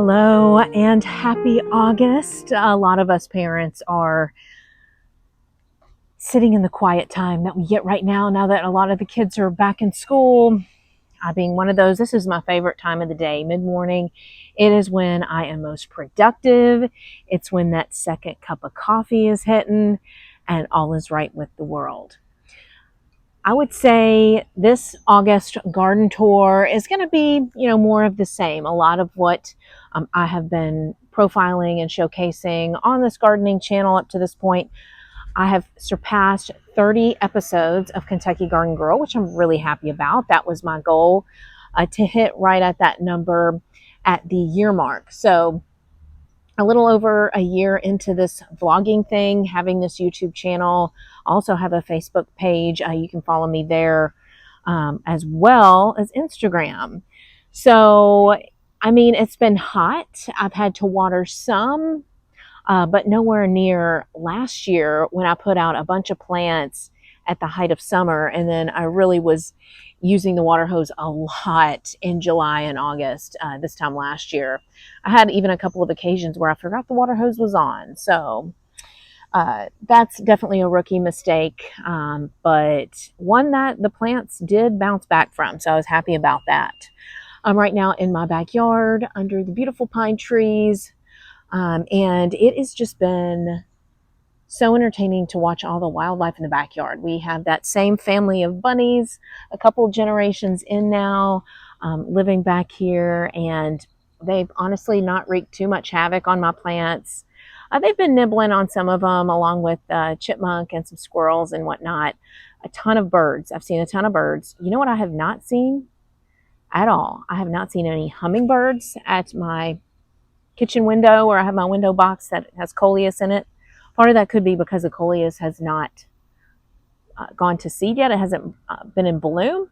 Hello and happy August. A lot of us parents are sitting in the quiet time that we get right now that a lot of the kids are back in school. I being one of those, this is my favorite time of the day, mid-morning. It is when I am most productive. It's when that second cup of coffee is hitting and all is right with the world. I would say this August garden tour is going to be, more of the same. A lot of what I have been profiling and showcasing on this gardening channel up to this point. I have surpassed 30 episodes of Kentucky Garden Girl, which I'm really happy about. That was my goal, to hit right at that number at the year mark. So a little over a year into this vlogging thing, having this YouTube channel, also have a Facebook page. You can follow me there, as well as Instagram. So, it's been hot. I've had to water some, but nowhere near last year when I put out a bunch of plants at the height of summer. And then I really was using the water hose a lot in July and August, this time last year. I had even a couple of occasions where I forgot the water hose was on. So that's definitely a rookie mistake, but one that the plants did bounce back from. So I was happy about that. I'm right now in my backyard under the beautiful pine trees. And it has just been so entertaining to watch all the wildlife in the backyard. We have that same family of bunnies, a couple generations in now, living back here, and they've honestly not wreaked too much havoc on my plants. They've been nibbling on some of them, along with chipmunk and some squirrels and whatnot. A ton of birds. I've seen a ton of birds. You know what I have not seen at all? I have not seen any hummingbirds at my kitchen window where I have my window box that has coleus in it. Part of that could be because the coleus has not gone to seed yet. It hasn't been in bloom.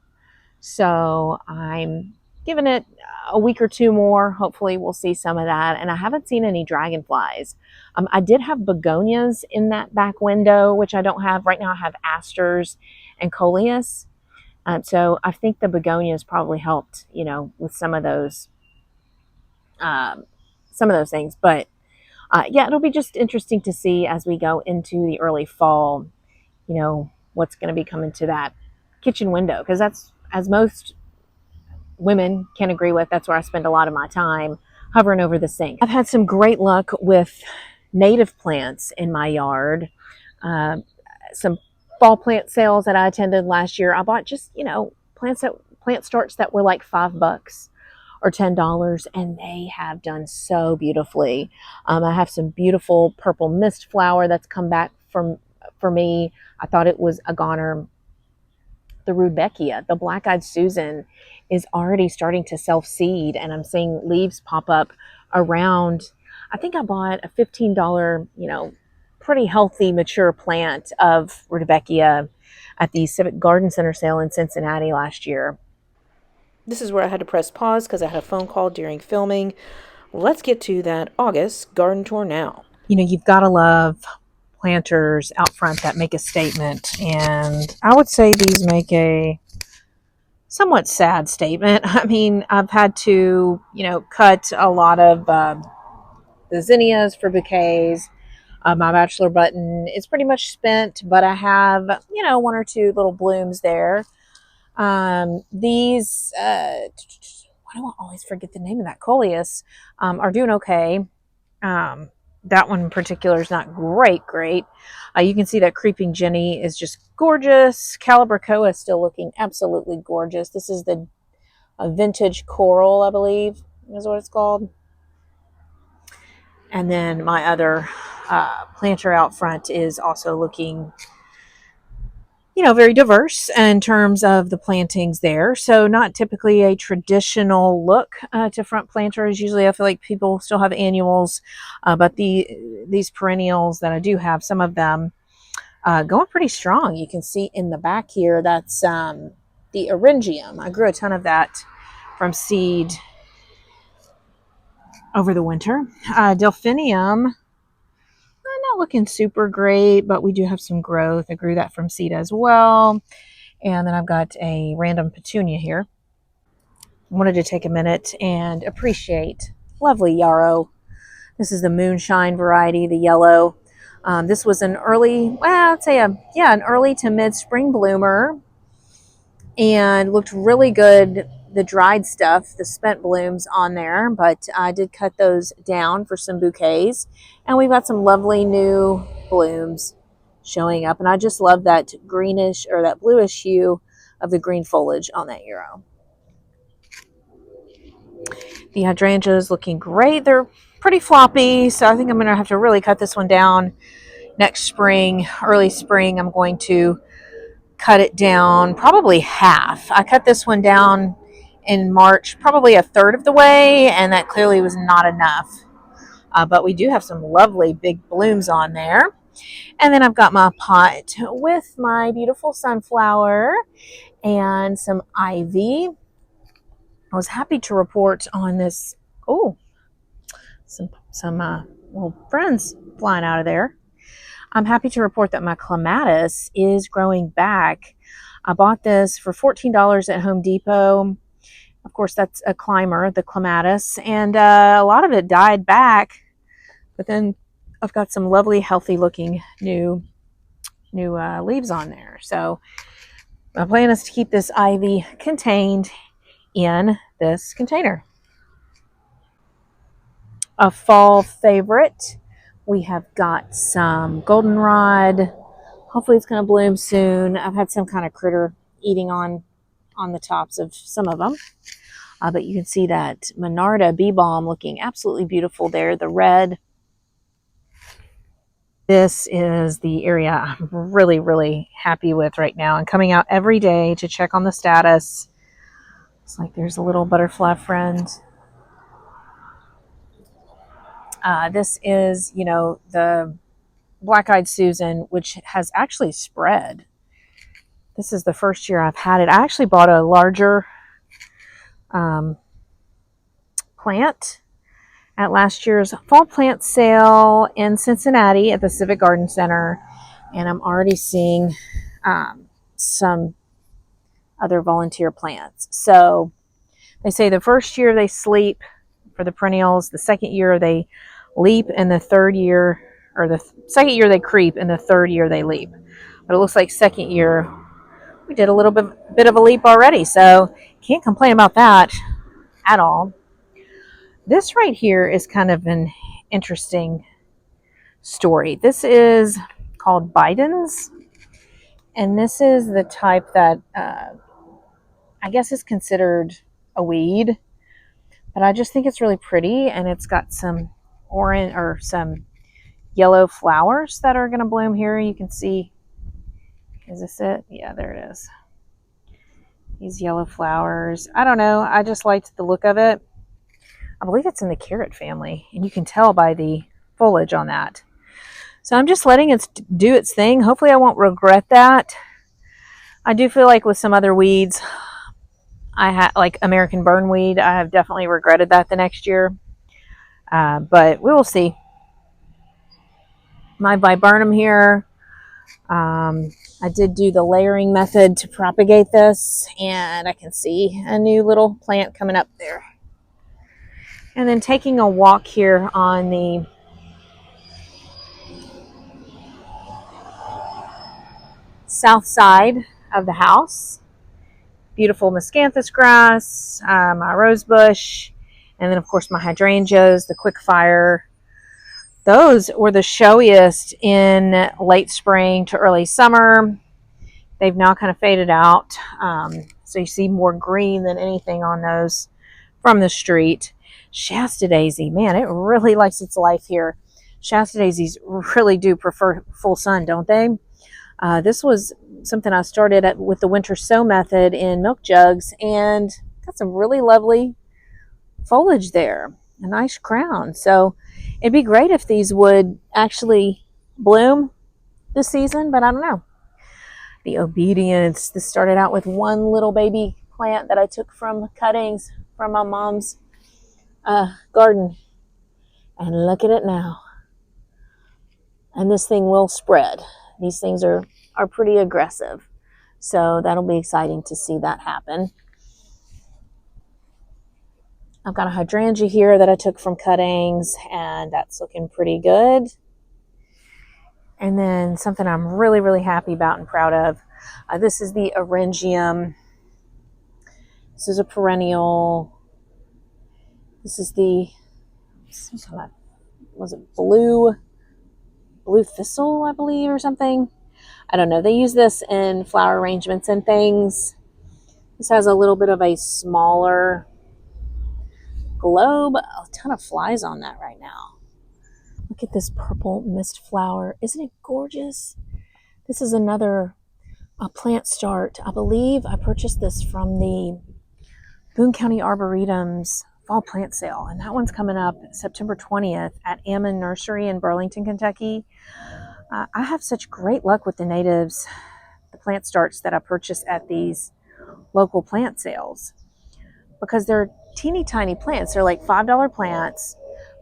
So I'm giving it a week or two more. Hopefully we'll see some of that. And I haven't seen any dragonflies. I did have begonias in that back window, which I don't have right now. I have asters and coleus. So I think the begonias probably helped, with some of those things. But yeah, it'll be just interesting to see as we go into the early fall, what's going to be coming to that kitchen window. Because that's, as most women can agree with, that's where I spend a lot of my time, hovering over the sink. I've had some great luck with native plants in my yard. Some fall plant sales that I attended last year, I bought just, plant starts that were like $5 or $10, and they have done so beautifully. I have some beautiful purple mist flower that's come back for me. I thought it was a goner. The Rudbeckia, the black-eyed Susan, is already starting to self-seed, and I'm seeing leaves pop up around. I think I bought a $15, pretty healthy mature plant of Rudbeckia at the Civic Garden Center sale in Cincinnati last year. This is where I had to press pause because I had a phone call during filming. Let's get to that August garden tour now. You've got to love planters out front that make a statement. And I would say these make a somewhat sad statement. I've had to, cut a lot of the zinnias for bouquets. My bachelor button is pretty much spent, but I have, one or two little blooms there. These, why do I always forget the name of that? Coleus, are doing okay. That one in particular is not great. You can see that Creeping Jenny is just gorgeous. Calibrachoa is still looking absolutely gorgeous. This is the vintage coral, I believe is what it's called. And then my other planter out front is also looking, very diverse in terms of the plantings there. So not typically a traditional look to front planters. Usually I feel like people still have annuals, but these perennials that I do have, some of them going pretty strong. You can see in the back here, that's the Eryngium. I grew a ton of that from seed over the winter. Delphinium, not looking super great, but we do have some growth. I grew that from seed as well. And then I've got a random petunia here. I wanted to take a minute and appreciate lovely yarrow. This is the moonshine variety, the yellow. This was an early, well, I'd say an early to mid spring bloomer, and looked really good. The dried stuff, the spent blooms on there, but I did cut those down for some bouquets, and we've got some lovely new blooms showing up. And I just love that greenish or that bluish hue of the green foliage on that yarrow. The hydrangeas looking great. They're pretty floppy, so I think I'm going to have to really cut this one down next spring, early spring. I'm going to cut it down probably half. I cut this one down in March, probably a third of the way, and that clearly was not enough. But we do have some lovely big blooms on there. And then I've got my pot with my beautiful sunflower and some ivy. I was happy to report on this. Oh, some little friends flying out of there. I'm happy to report that my clematis is growing back. I bought this for $14 at Home Depot. Of course, that's a climber, the clematis, and a lot of it died back. But then I've got some lovely, healthy-looking new leaves on there. So my plan is to keep this ivy contained in this container. A fall favorite, we have got some goldenrod. Hopefully it's going to bloom soon. I've had some kind of critter eating on the tops of some of them. But you can see that Monarda bee balm looking absolutely beautiful there. The red. This is the area I'm really, really happy with right now. I'm coming out every day to check on the status. It's like there's a little butterfly friend. This is, the Black-Eyed Susan, which has actually spread. This is the first year I've had it. I actually bought a larger plant at last year's fall plant sale in Cincinnati at the Civic Garden Center, and I'm already seeing some other volunteer plants. So they say the first year they sleep for the perennials, the second year they leap, and the third year, or the second year they creep, and the third year they leap. But it looks like second year we did a little bit of a leap already, so can't complain about that at all. This right here is kind of an interesting story. This is called Bidens, and this is the type that I guess is considered a weed, but I just think it's really pretty, and it's got some orange or some yellow flowers that are going to bloom here. You can see, is this it? Yeah, there it is. These yellow flowers. I don't know. I just liked the look of it. I believe it's in the carrot family, and you can tell by the foliage on that. So I'm just letting it do its thing. Hopefully I won't regret that. I do feel like with some other weeds, I had like American burnweed, I have definitely regretted that the next year. But we will see. My viburnum here, I did do the layering method to propagate this, and I can see a new little plant coming up there. And then taking a walk here on the south side of the house. Beautiful miscanthus grass, my rose bush, and then of course my hydrangeas, the quick fire. Those were the showiest in late spring to early summer. They've now kind of faded out. So you see more green than anything on those from the street. Shasta daisy, man, it really likes its life here. Shasta daisies really do prefer full sun, don't they? This was something I started with the winter sow method in milk jugs, and got some really lovely foliage there, a nice crown. So it'd be great if these would actually bloom this season, but I don't know. The obedience, this started out with one little baby plant that I took from cuttings from my mom's garden, and look at it now. And this thing will spread. These things are pretty aggressive, so that'll be exciting to see that happen. I've got a hydrangea here that I took from cuttings, and that's looking pretty good. And then something I'm really, really happy about and proud of. This is the Eryngium. This is a perennial. This is the, was it blue thistle, I believe, or something? I don't know. They use this in flower arrangements and things. This has a little bit of a smaller globe. A ton of flies on that right now. Look at this purple mist flower. Isn't it gorgeous? This is another plant start. I believe I purchased this from the Boone County Arboretum's fall plant sale, and that one's coming up September 20th at Ammon Nursery in Burlington, Kentucky. I have such great luck with the natives, the plant starts that I purchase at these local plant sales, because they're teeny tiny plants. They're like $5 plants,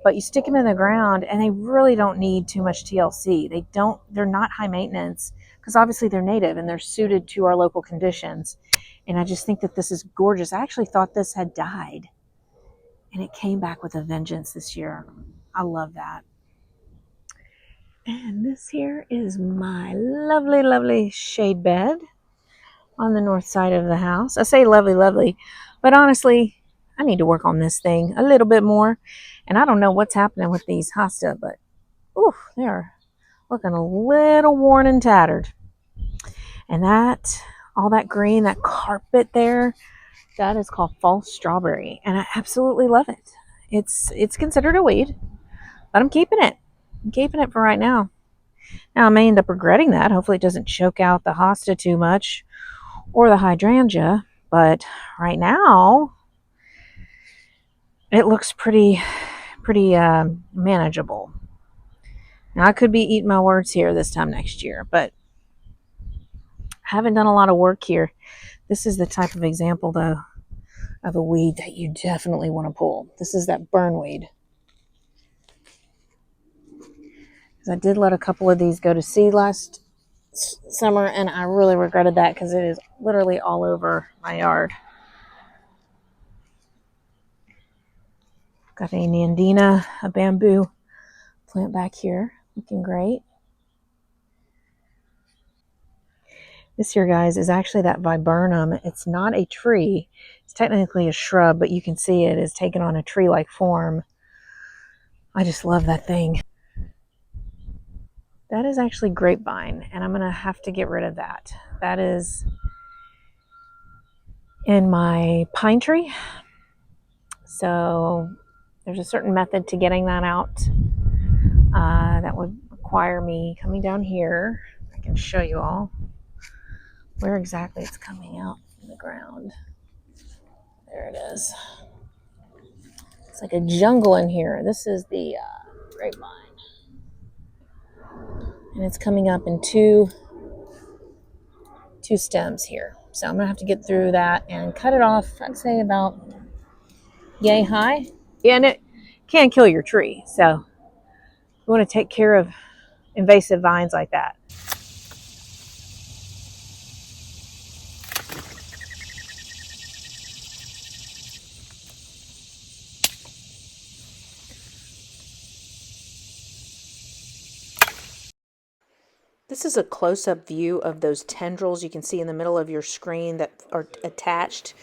but you stick them in the ground and they really don't need too much TLC. They're not high maintenance because obviously they're native and they're suited to our local conditions. And I just think that this is gorgeous. I actually thought this had died and it came back with a vengeance this year. I love that. And this here is my lovely, lovely shade bed on the north side of the house. I say lovely, lovely, but honestly, I need to work on this thing a little bit more. And I don't know what's happening with these hosta, but they're looking a little worn and tattered. And all that green, that carpet there, that is called false strawberry. And I absolutely love it. It's considered a weed, but I'm keeping it. I'm keeping it for right now. Now I may end up regretting that. Hopefully it doesn't choke out the hosta too much or the hydrangea. But right now, it looks pretty manageable. Now I could be eating my words here this time next year, but I haven't done a lot of work here. This is the type of example, though, of a weed that you definitely want to pull. This is that burnweed. I did let a couple of these go to seed last summer, and I really regretted that because it is literally all over my yard. Got a Nandina, a bamboo plant back here, looking great. This here, guys, is actually that viburnum. It's not a tree. It's technically a shrub, but you can see it is taken on a tree-like form. I just love that thing. That is actually grapevine, and I'm going to have to get rid of that. That is in my pine tree. So there's a certain method to getting that out. That would require me coming down here. I can show you all where exactly it's coming out in the ground. There it is. It's like a jungle in here. This is the grapevine. And it's coming up in two stems here. So I'm going to have to get through that and cut it off, I'd say about yay high. Yeah, and it can kill your tree. So you want to take care of invasive vines like that. This is a close-up view of those tendrils you can see in the middle of your screen that are attached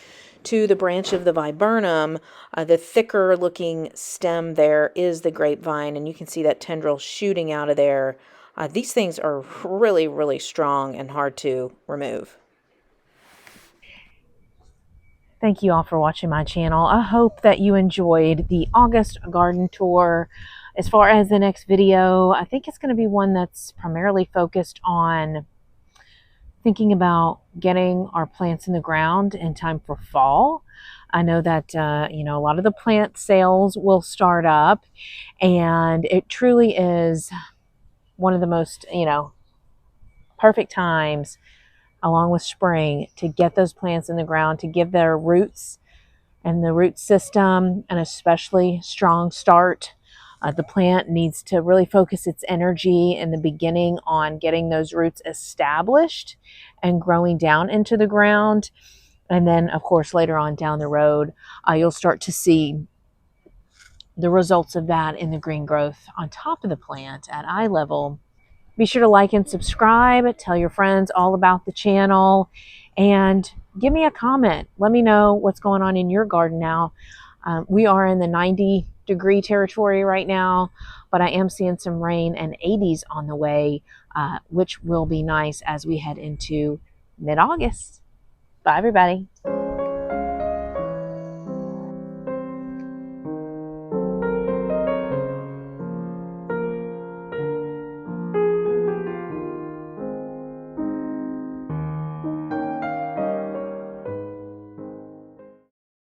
to the branch of the viburnum. The thicker looking stem there is the grapevine, and you can see that tendril shooting out of there. These things are really, really strong and hard to remove. Thank you all for watching my channel. I hope that you enjoyed the August garden tour. As far as the next video, I think it's going to be one that's primarily focused on thinking about getting our plants in the ground in time for fall. I know that, a lot of the plant sales will start up, and it truly is one of the most, perfect times, along with spring, to get those plants in the ground, to give their roots and the root system an especially strong start. The plant needs to really focus its energy in the beginning on getting those roots established and growing down into the ground. And then, of course, later on down the road, you'll start to see the results of that in the green growth on top of the plant at eye level. Be sure to like and subscribe. Tell your friends all about the channel. And give me a comment. Let me know what's going on in your garden now. We are in the 90-degree territory right now, but I am seeing some rain and 80s on the way, which will be nice as we head into mid-August. Bye, everybody.